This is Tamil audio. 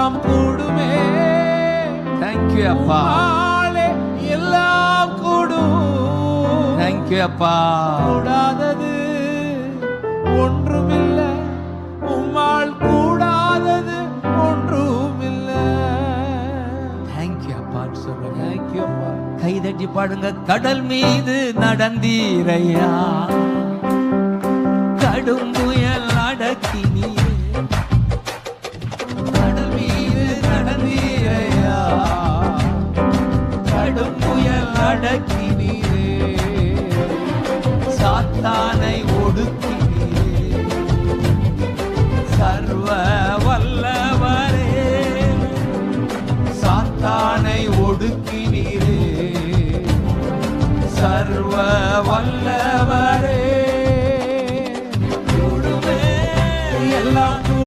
எல்லாம் கூடுமே. தேங்க்யூ அப்பா. எல்லாம் கூடும். தேங்க்யூ அப்பா. கூடாதது ஒன்றுமில்லை, உம்மால் கூடாதது ஒன்றுமில்லை. தேங்க்யூ அப்பா சொல்லுங்க. தேங்க்யூ அப்பா. கைதட்டி பாடுங்க. கடல் மீது நடந்தீரையா, கடும் புயல் அடக்கினீரே. கடல் மீது நடந்தீரையா, கடும் புயல் அடக்கினீரே. சாத்தானை ஒடுக்கினீரே, சர்வ